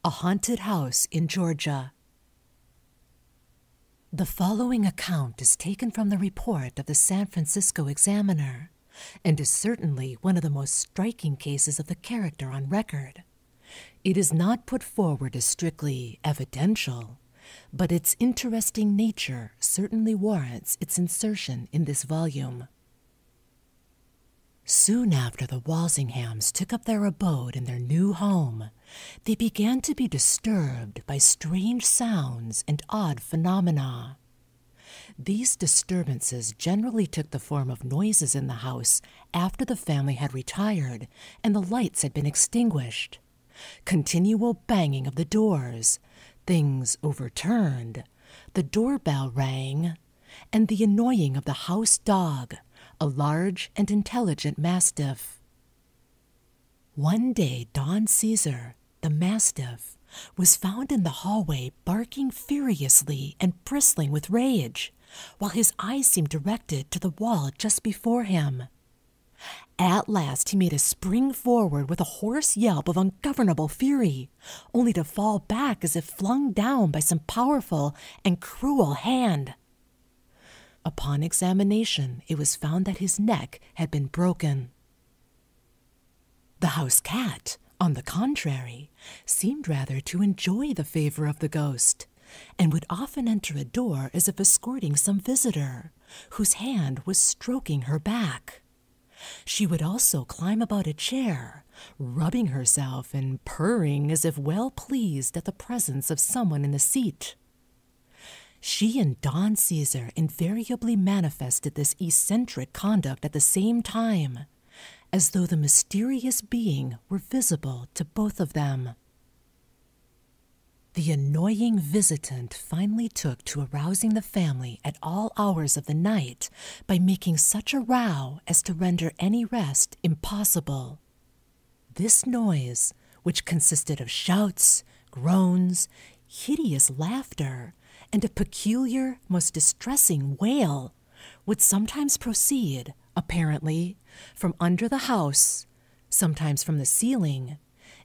A haunted house in Georgia. The following account is taken from the report of the San Francisco Examiner and is certainly one of the most striking cases of the character on record. It is not put forward as strictly evidential, but its interesting nature certainly warrants its insertion in this volume. Soon after the Walsinghams took up their abode in their new home, they began to be disturbed by strange sounds and odd phenomena. These disturbances generally took the form of noises in the house after the family had retired and the lights had been extinguished. Continual banging of the doors, things overturned, the doorbell rang, and the annoying of the house dog, a large and intelligent mastiff. One day Don Caesar, the mastiff, was found in the hallway barking furiously and bristling with rage, while his eyes seemed directed to the wall just before him. At last he made a spring forward with a hoarse yelp of ungovernable fury, only to fall back as if flung down by some powerful and cruel hand. Upon examination, it was found that his neck had been broken. The house cat, on the contrary, seemed rather to enjoy the favor of the ghost, and would often enter a door as if escorting some visitor, whose hand was stroking her back. She would also climb about a chair, rubbing herself and purring as if well pleased at the presence of someone in the seat. She and Don Caesar invariably manifested this eccentric conduct at the same time, as though the mysterious being were visible to both of them. The annoying visitant finally took to arousing the family at all hours of the night by making such a row as to render any rest impossible. This noise, which consisted of shouts, groans, hideous laughter, and a peculiar, most distressing wail, would sometimes proceed, apparently, from under the house, sometimes from the ceiling,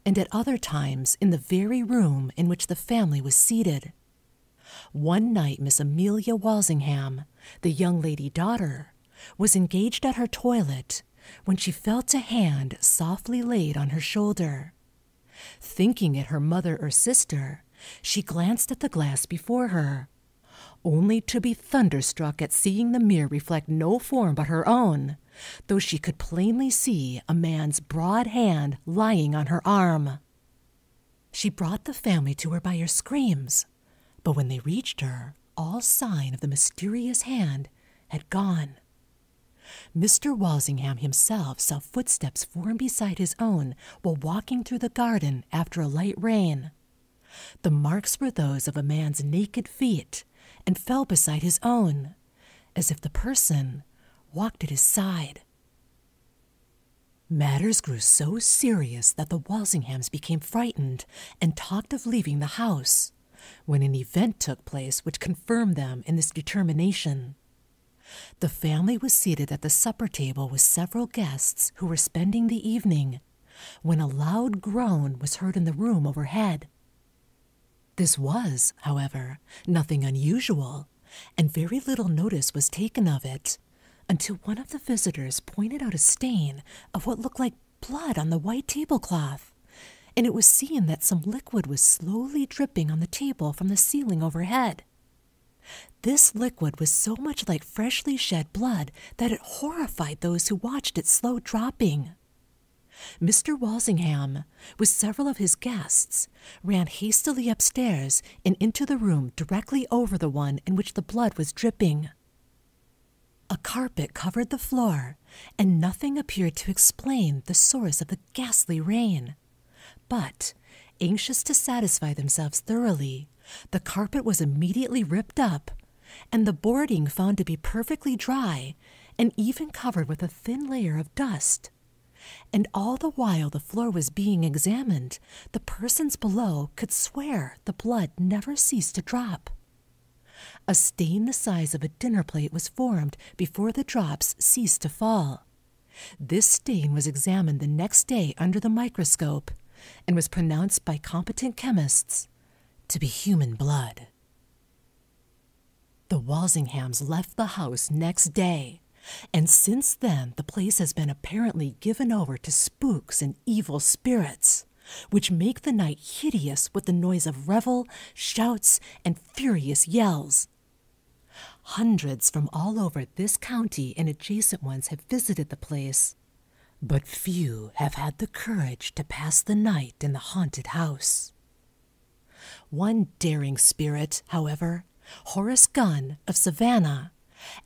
and at other times in the very room in which the family was seated. One night Miss Amelia Walsingham, the young lady daughter, was engaged at her toilet when she felt a hand softly laid on her shoulder. Thinking it her mother or sister, she glanced at the glass before her, only to be thunderstruck at seeing the mirror reflect no form but her own, though she could plainly see a man's broad hand lying on her arm. She brought the family to her by her screams, but when they reached her, all sign of the mysterious hand had gone. Mr. Walsingham himself saw footsteps form beside his own while walking through the garden after a light rain. The marks were those of a man's naked feet, and fell beside his own, as if the person walked at his side. Matters grew so serious that the Walsinghams became frightened and talked of leaving the house, when an event took place which confirmed them in this determination. The family was seated at the supper table with several guests who were spending the evening, when a loud groan was heard in the room overhead. This was, however, nothing unusual, and very little notice was taken of it, until one of the visitors pointed out a stain of what looked like blood on the white tablecloth, and it was seen that some liquid was slowly dripping on the table from the ceiling overhead. This liquid was so much like freshly shed blood that it horrified those who watched its slow dropping. Mr. Walsingham, with several of his guests, ran hastily upstairs and into the room directly over the one in which the blood was dripping. A carpet covered the floor, and nothing appeared to explain the source of the ghastly rain. But, anxious to satisfy themselves thoroughly, the carpet was immediately ripped up, and the boarding found to be perfectly dry and even covered with a thin layer of dust. And all the while the floor was being examined, the persons below could swear the blood never ceased to drop. A stain the size of a dinner plate was formed before the drops ceased to fall. This stain was examined the next day under the microscope, and was pronounced by competent chemists to be human blood. The Walsinghams left the house next day, and since then the place has been apparently given over to spooks and evil spirits, which make the night hideous with the noise of revel, shouts, and furious yells. Hundreds from all over this county and adjacent ones have visited the place, but few have had the courage to pass the night in the haunted house. One daring spirit, however, Horace Gunn of Savannah,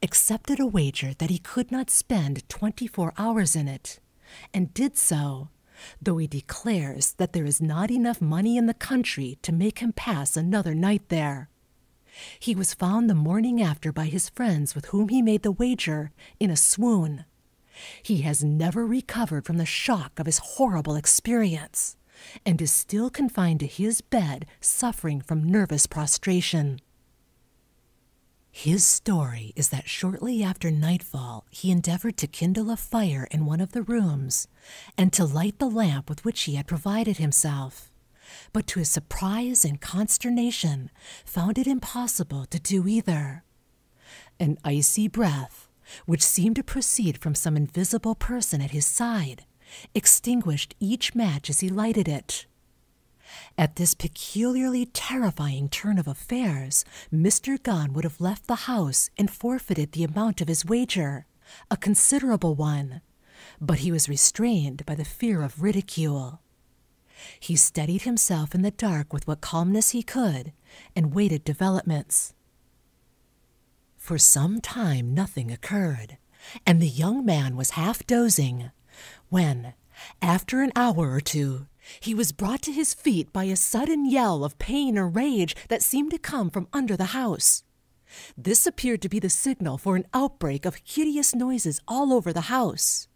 accepted a wager that he could not spend 24 hours in it, and did so, though he declares that there is not enough money in the country to make him pass another night there. He was found the morning after by his friends with whom he made the wager in a swoon. He has never recovered from the shock of his horrible experience, and is still confined to his bed suffering from nervous prostration. His story is that shortly after nightfall he endeavored to kindle a fire in one of the rooms and to light the lamp with which he had provided himself, but to his surprise and consternation found it impossible to do either. An icy breath, which seemed to proceed from some invisible person at his side, extinguished each match as he lighted it. At this peculiarly terrifying turn of affairs, Mr. Gunn would have left the house and forfeited the amount of his wager, a considerable one, but he was restrained by the fear of ridicule. He steadied himself in the dark with what calmness he could, and waited developments. For some time nothing occurred, and the young man was half dozing, when, after an hour or two, he was brought to his feet by a sudden yell of pain or rage that seemed to come from under the house. This appeared to be the signal for an outbreak of hideous noises all over the house.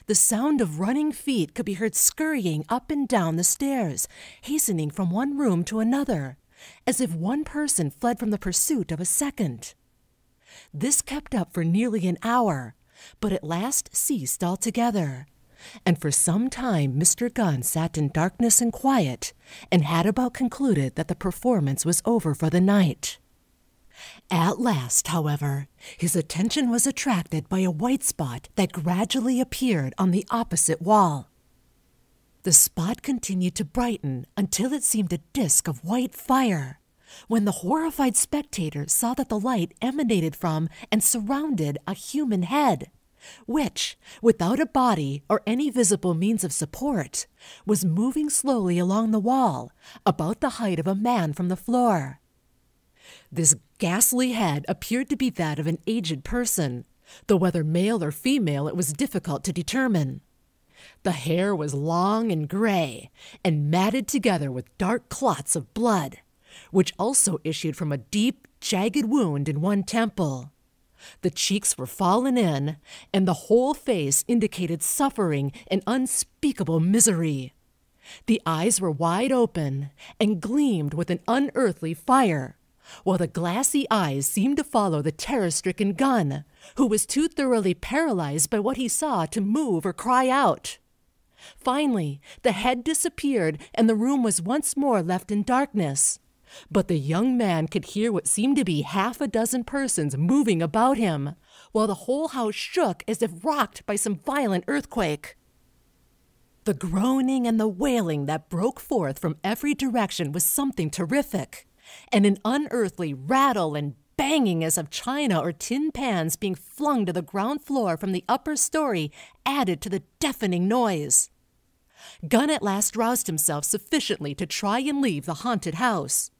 The sound of running feet could be heard scurrying up and down the stairs, hastening from one room to another, as if one person fled from the pursuit of a second. This kept up for nearly an hour, but at last ceased altogether, and for some time Mr. Gunn sat in darkness and quiet, and had about concluded that the performance was over for the night. At last, however, his attention was attracted by a white spot that gradually appeared on the opposite wall. The spot continued to brighten until it seemed a disk of white fire, when the horrified spectator saw that the light emanated from and surrounded a human head, which, without a body or any visible means of support, was moving slowly along the wall, about the height of a man from the floor. This ghastly head appeared to be that of an aged person, though whether male or female it was difficult to determine. The hair was long and gray, and matted together with dark clots of blood, which also issued from a deep, jagged wound in one temple. The cheeks were fallen in, and the whole face indicated suffering and unspeakable misery. The eyes were wide open, and gleamed with an unearthly fire, while the glassy eyes seemed to follow the terror-stricken Gunn, who was too thoroughly paralyzed by what he saw to move or cry out. Finally, the head disappeared, and the room was once more left in darkness. But the young man could hear what seemed to be half a dozen persons moving about him, while the whole house shook as if rocked by some violent earthquake. The groaning and the wailing that broke forth from every direction was something terrific, and an unearthly rattle and banging as of china or tin pans being flung to the ground floor from the upper story added to the deafening noise. Gunn at last roused himself sufficiently to try and leave the haunted house.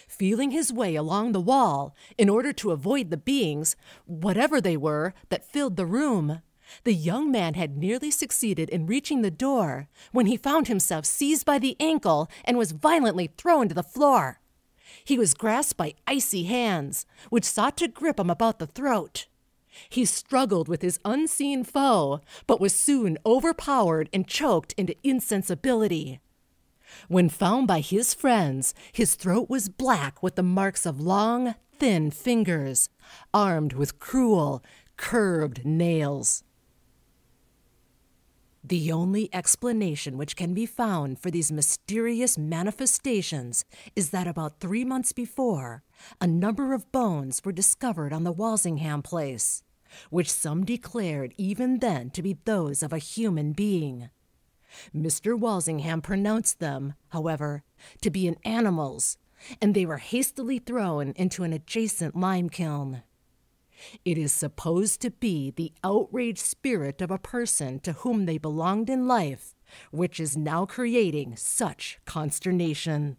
Feeling his way along the wall, in order to avoid the beings, whatever they were, that filled the room, the young man had nearly succeeded in reaching the door, when he found himself seized by the ankle and was violently thrown to the floor. He was grasped by icy hands, which sought to grip him about the throat. He struggled with his unseen foe, but was soon overpowered and choked into insensibility. When found by his friends, his throat was black with the marks of long, thin fingers, armed with cruel, curved nails. The only explanation which can be found for these mysterious manifestations is that about 3 months before, a number of bones were discovered on the Walsingham place, which some declared even then to be those of a human being. Mr. Walsingham pronounced them, however, to be an animal's, and they were hastily thrown into an adjacent lime kiln. It is supposed to be the outraged spirit of a person to whom they belonged in life, which is now creating such consternation.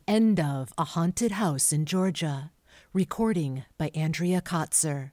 End of A Haunted House in Georgia. Recording by Andrea Kotzer.